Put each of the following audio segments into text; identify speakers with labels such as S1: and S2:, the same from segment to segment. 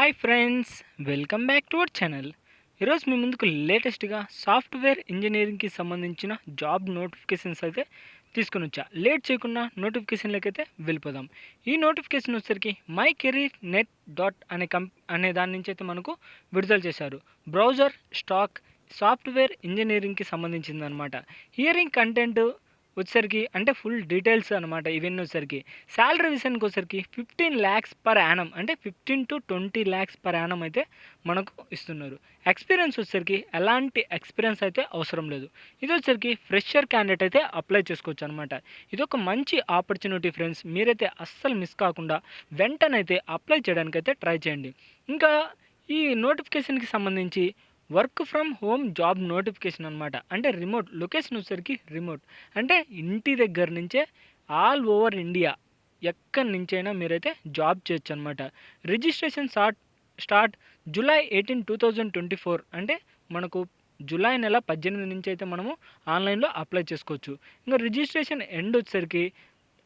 S1: Hi friends, welcome back to our channel. ఈరోజు మీ ముందుకు లేటెస్ట్గా సాఫ్ట్వేర్ ఇంజనీరింగ్కి సంబంధించిన జాబ్ నోటిఫికేషన్స్ అయితే తీసుకుని వచ్చా. లేట్ చేయకుండా నోటిఫికేషన్లకి అయితే వెళ్ళిపోదాం. ఈ నోటిఫికేషన్ వచ్చేసరికి మై కెరీర్ నెట్ డాట్ అనే దాని నుంచి అయితే మనకు విడుదల చేశారు. బ్రౌజర్ స్టాక్ సాఫ్ట్వేర్ ఇంజనీరింగ్కి సంబంధించిందనమాట. హియరింగ్ కంటెంట్ వచ్చేసరికి అంటే ఫుల్ డీటెయిల్స్ అనమాట. ఇవన్నీ వచ్చేసరికి శాలరీ విషయానికి వచ్చేసరికి 15 lakhs పర్ యానం, అంటే 15 to 20 lakhs పర్ యానం అయితే మనకు ఇస్తున్నారు. ఎక్స్పీరియన్స్ వచ్చేసరికి ఎలాంటి ఎక్స్పీరియన్స్ అయితే అవసరం లేదు. ఇది వచ్చేసరికి ఫ్రెషర్ క్యాండిడేట్ అయితే అప్లై చేసుకోవచ్చు అనమాట. ఇది ఒక మంచి ఆపర్చునిటీ ఫ్రెండ్స్. మీరైతే అస్సలు మిస్ కాకుండా వెంటనైతే అప్లై చేయడానికి అయితే ట్రై చేయండి. ఇంకా ఈ నోటిఫికేషన్కి సంబంధించి work from home job notification అనమాట. అంటే రిమోట్ లొకేషన్ వచ్చేసరికి రిమోట్, అంటే ఇంటి దగ్గర నుంచే ఆల్ ఓవర్ ఇండియా ఎక్కడి నుంచైనా మీరైతే జాబ్ చేయొచ్చు అనమాట. రిజిస్ట్రేషన్ స్టార్ట్ జూలై 18, 2024, అంటే మనకు జూలై నెల 18 నుంచి అయితే మనము ఆన్లైన్లో అప్లై చేసుకోవచ్చు. ఇంకా రిజిస్ట్రేషన్ ఎండ్ వచ్చేసరికి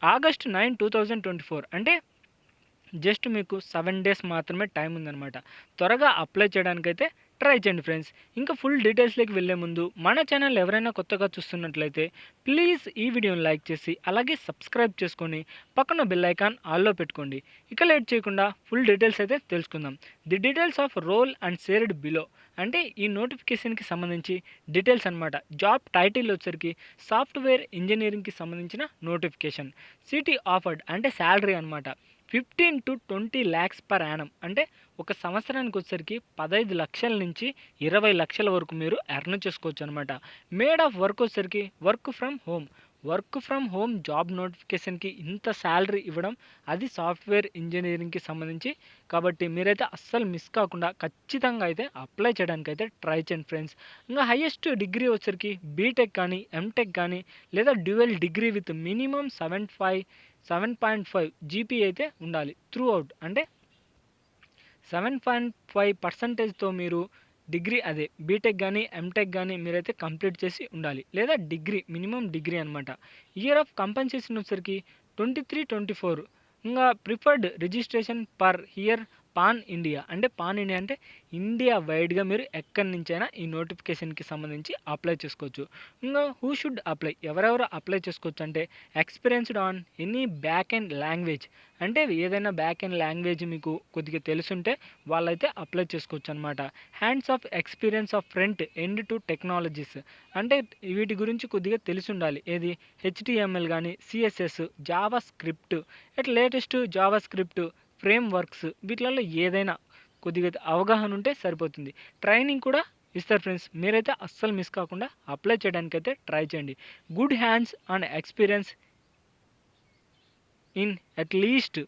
S1: ఆగస్ట్ 9, 2024, అంటే జస్ట్ మీకు 7 days మాత్రమే టైం ఉందన్నమాట. త్వరగా అప్లై చేయడానికైతే ట్రై చేయండి ఫ్రెండ్స్. ఇంకా ఫుల్ డీటెయిల్స్లోకి వెళ్ళే ముందు మన ఛానల్ ఎవరైనా కొత్తగా చూస్తున్నట్లయితే ప్లీజ్ ఈ వీడియోని లైక్ చేసి అలాగే సబ్స్క్రైబ్ చేసుకొని పక్కన బెల్ ఐకాన్ ఆల్లో పెట్టుకోండి. ఇక లేట్ చేయకుండా ఫుల్ డీటెయిల్స్ అయితే తెలుసుకుందాం. The details of role and shared below, అంటే ఈ నోటిఫికేషన్కి సంబంధించి డీటెయిల్స్ అనమాట. జాబ్ టైటిల్ వచ్చరికి సాఫ్ట్వేర్ ఇంజనీరింగ్కి సంబంధించిన నోటిఫికేషన్. సిటీ ఆఫర్డ్ అంటే శాలరీ అనమాట 15 to 20 lakhs పర్ యానం, అంటే ఒక సంవత్సరానికి వచ్చేసరికి 15 లక్షల నుంచి 20 లక్షల వరకు మీరు ఎర్న్ చేసుకోవచ్చు అనమాట. మేడ్ ఆఫ్ వర్క్ వచ్చేసరికి వర్క్ ఫ్రమ్ హోమ్ జాబ్ నోటిఫికేషన్కి ఇంత శాలరీ ఇవ్వడం, అది సాఫ్ట్వేర్ ఇంజనీరింగ్కి సంబంధించి. కాబట్టి మీరైతే అస్సలు మిస్ కాకుండా ఖచ్చితంగా అయితే అప్లై చేయడానికి అయితే ట్రై చేయండి ఫ్రెండ్స్. ఇంకా హైయెస్ట్ డిగ్రీ వచ్చేసరికి బీటెక్ కానీ ఎంటెక్ కానీ లేదా dual degree with minimum 7.5 GP అయితే ఉండాలి త్రూ అవుట్, అంటే 7.5%తో మీరు డిగ్రీ, అదే బీటెక్ కానీ ఎంటెక్ కానీ మీరైతే కంప్లీట్ చేసి ఉండాలి, లేదా డిగ్రీ మినిమం డిగ్రీ అనమాట. ఇయర్ ఆఫ్ కంపెన్సేషన్ వచ్చేసరికి 23-24. ఇంకా preferred registration per year pan India, అంటే పాన్ ఇండియా అంటే ఇండియా వైడ్గా మీరు ఎక్కడి నుంచైనా ఈ నోటిఫికేషన్కి సంబంధించి అప్లై చేసుకోవచ్చు. ఇంకా హూ షుడ్ అప్లై, ఎవరెవరు అప్లై చేసుకోవచ్చు అంటే experienced on any back and language, అంటే ఏదైనా బ్యాక్ అండ్ లాంగ్వేజ్ మీకు కొద్దిగా తెలుసుంటే వాళ్ళైతే అప్లై చేసుకోవచ్చు అనమాట. Hands of experience of front end to technologies, అంటే వీటి గురించి కొద్దిగా తెలిసి ఉండాలి. ఏది హెచ్టిఎంఎల్ కానీ సిఎస్ఎస్ జావా స్క్రిప్ట్, ఇట్లా latest JavaScript frameworks, వీటిలలో ఏదైనా కొద్దిగా అవగాహన ఉంటే సరిపోతుంది. ట్రైనింగ్ కూడా ఇస్తారు ఫ్రెండ్స్. మీరైతే అస్సలు మిస్ కాకుండా అప్లై చేయడానికైతే ట్రై చేయండి. Good hands on experience in at least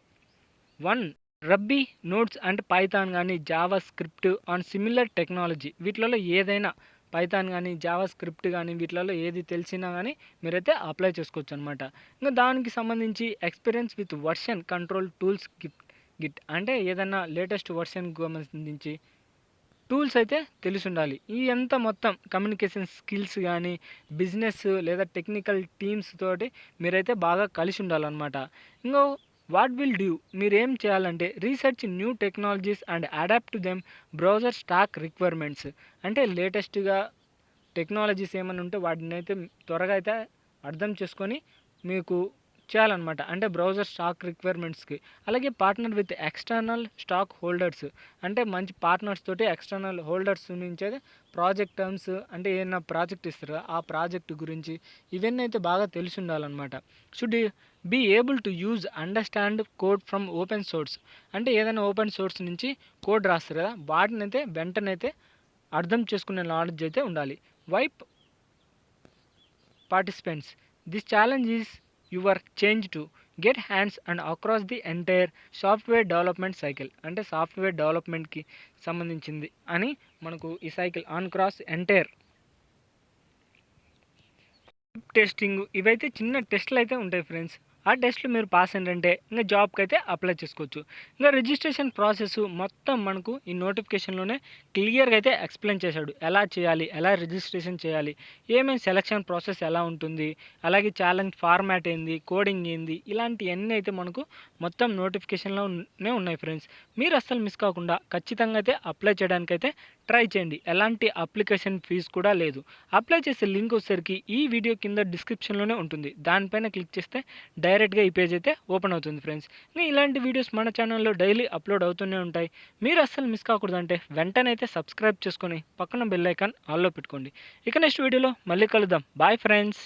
S1: 1 Ruby notes and Python కానీ JavaScript on similar technology, వీటిలలో ఏదైనా పైథాన్ కానీ జావా స్క్రిప్ట్ కానీ వీటిలలో ఏది తెలిసినా కానీ మీరైతే అప్లై చేసుకోవచ్చు అనమాట. ఇంకా దానికి సంబంధించి experience with version control tools Git, అంటే ఏదైనా లేటెస్ట్ వర్షన్కి సంబంధించి టూల్స్ అయితే తెలిసి ఉండాలి. ఈ అంతా మొత్తం కమ్యూనికేషన్ స్కిల్స్ కానీ బిజినెస్ లేదా టెక్నికల్ టీమ్స్ తోటి మీరైతే బాగా కలిసి ఉండాలన్నమాట. ఇంకో వాట్ విల్ డూ, మీరు ఏం చేయాలంటే research new technologies and adapt to them browser stack requirements, అంటే లేటెస్ట్గా టెక్నాలజీస్ ఏమైనా ఉంటే వాటిని అయితే త్వరగా అయితే అర్థం చేసుకొని మీకు చేయాలన్నమాట, అంటే బ్రౌజర్ స్టాక్ రిక్వైర్మెంట్స్కి. అలాగే partner with external stakeholders, అంటే మంచి పార్ట్నర్స్ తోటి ఎక్స్టర్నల్ హోల్డర్స్ నుంచి అయితే ప్రాజెక్ట్ టర్మ్స్, అంటే ఏదైనా ప్రాజెక్ట్ ఇస్తారో ఆ ప్రాజెక్ట్ గురించి ఇవన్నీ అయితే బాగా తెలిసి ఉండాలన్నమాట. Should be able to use understand code from open source, అంటే ఏదైనా ఓపెన్ సోర్స్ నుంచి కోడ్ రాస్తారు కదా, వాటిని అయితే వెంటనైతే అర్థం చేసుకునే నాలెడ్జ్ అయితే ఉండాలి. వైప్ participants, this challenge is your change to get hands and across the entire software development cycle, అంటే సాఫ్ట్వేర్ డెవలప్మెంట్కి సంబంధించింది అని మనకు ఈ cycle on cross entire. Testing, ఇవైతే చిన్న టెస్ట్లు అయితే ఉంటాయి ఫ్రెండ్స్. ఆ టెస్ట్‌లో మీరు పాస్ అయ్యారంటే ఇంక జాబ్‌కైతే అప్లై చేసుకోవచ్చు. ఇంక రిజిస్ట్రేషన్ ప్రాసెస్ మొత్తం మనకు ఈ నోటిఫికేషన్‌లోనే క్లియర్‌గా అయితే ఎక్స్‌ప్లెయిన్ చేశాడు. ఎలా చేయాలి? ఎలా రిజిస్ట్రేషన్ చేయాలి? ఏమేమి సెలక్షన్ ప్రాసెస్ ఎలా ఉంటుంది? అలాగే ఛాలెంజ్ ఫార్మాట్ ఏంది? కోడింగ్ ఏంది? ఇలాంటియన్నీ అయితే మనకు మొత్తం నోటిఫికేషన్‌లోనే ఉన్నాయి ఫ్రెండ్స్. మీరు అస్సలు మిస్ కాకుండా ఖచ్చితంగా అయితే అప్లై చేయడానికైతే ట్రై చేయండి. ఎలాంటి అప్లికేషన్ ఫీజు కూడా లేదు. అప్లై చేసే లింక్ వచ్చేసరికి ఈ వీడియో కింద డిస్క్రిప్షన్‌లోనే ఉంటుంది. దానిపైన క్లిక్ చేస్తే డైరెక్ట్‌గా ఈ పేజ్ అయితే ఓపెన్ అవుతుంది ఫ్రెండ్స్. ఇంకా ఇలాంటి వీడియోస్ మన ఛానల్‌లో డైలీ అప్లోడ్ అవుతూనే ఉంటాయి. మీరు అస్సలు మిస్ కాకూడదంటే వెంటనే అయితే సబ్స్క్రైబ్ చేసుకొని పక్కన బెల్ ఐకాన్ ఆల్‌లో పెట్టుకోండి. ఇక నెక్స్ట్ వీడియోలో మళ్ళీ కలుద్దాం. Bye friends.